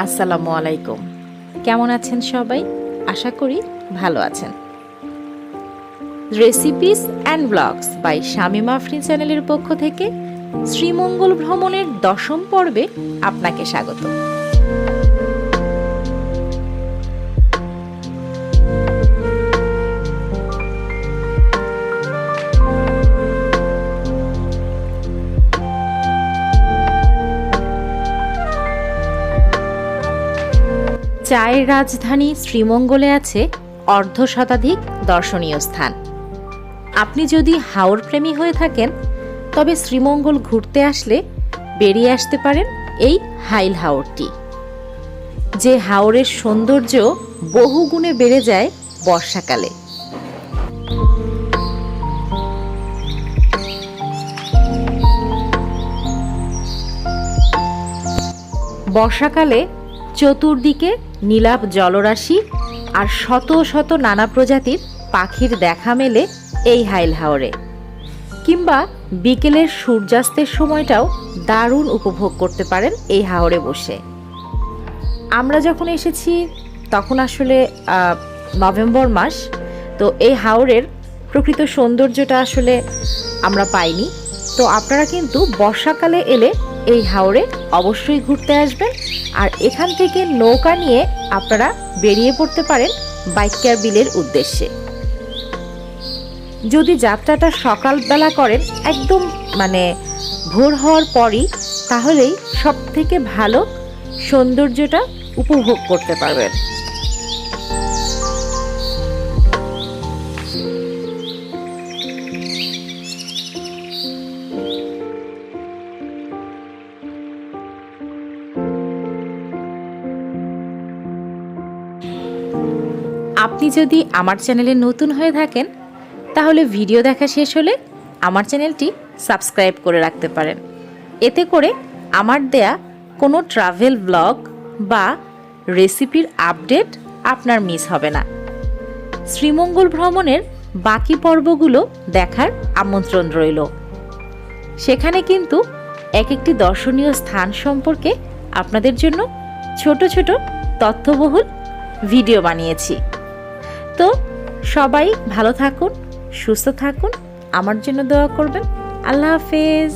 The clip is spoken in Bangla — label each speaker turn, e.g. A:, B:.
A: আসসালামু আলাইকুম। কেমন আছেন সবাই? আশা করি ভালো আছেন। Recipes and blogs by Shamima Afrin চ্যানেলের পক্ষ থেকে শ্রীমঙ্গল ভ্রমণের 10ম পর্বে আপনাকে স্বাগত। চায়ের রাজধানী শ্রীমঙ্গলে আছে অর্ধশতাধিক দর্শনীয় স্থান। আপনি যদি হাওর প্রেমী হয়ে থাকেন তবে শ্রীমঙ্গল ঘুরতে আসলে বেরিয়ে আসতে পারেন এই হাইল হাওরটি, যে হাওরের সৌন্দর্য বহুগুণে বেড়ে যায় বর্ষাকালে। বর্ষাকালে চতুর্দিকে নীলাভ জলরাশি আর শত শত নানা প্রজাতির পাখির দেখা মেলে এই হাইল হাওরে, কিংবা বিকেলের সূর্যাস্তের সময়টাও দারুণ উপভোগ করতে পারেন এই হাওরে বসে। আমরা যখন এসেছি তখন আসলে নভেম্বর মাস, তো এই হাওরের প্রকৃত সৌন্দর্যটা আসলে আমরা পাইনি। তো আপনারা কিন্তু বর্ষাকালে এলে এই হাওরে অবশ্যই ঘুরতে আসবেন, আর এখান থেকে নৌকা নিয়ে আপনারা বেরিয়ে পড়তে পারেন বাইকার বিলের উদ্দেশ্যে। যদি যাত্রাটা সকালবেলা করেন একদম ভোর হওয়ার পরই, তাহলেই সব থেকে ভালো সৌন্দর্যটা উপভোগ করতে পারবেন। আপনি যদি আমার চ্যানেলে নতুন হয়ে থাকেন তাহলে ভিডিও দেখা শেষ হলে আমার চ্যানেলটি সাবস্ক্রাইব করে রাখতে পারেন। এতে করে আমার দেয়া কোনো ট্রাভেল ব্লগ বা রেসিপির আপডেট আপনার মিস হবে না। শ্রীমঙ্গল ভ্রমণের বাকি পর্বগুলো দেখার আমন্ত্রণ রইল। সেখানে কিন্তু এক একটি দর্শনীয় স্থান সম্পর্কে আপনাদের জন্য ছোট ছোট তথ্যবহুল ভিডিও বানিয়েছি। তো সবাই ভালো থাকুন, সুস্থ থাকুন, আমার জন্য দোয়া করবেন। আল্লাহ হাফেজ।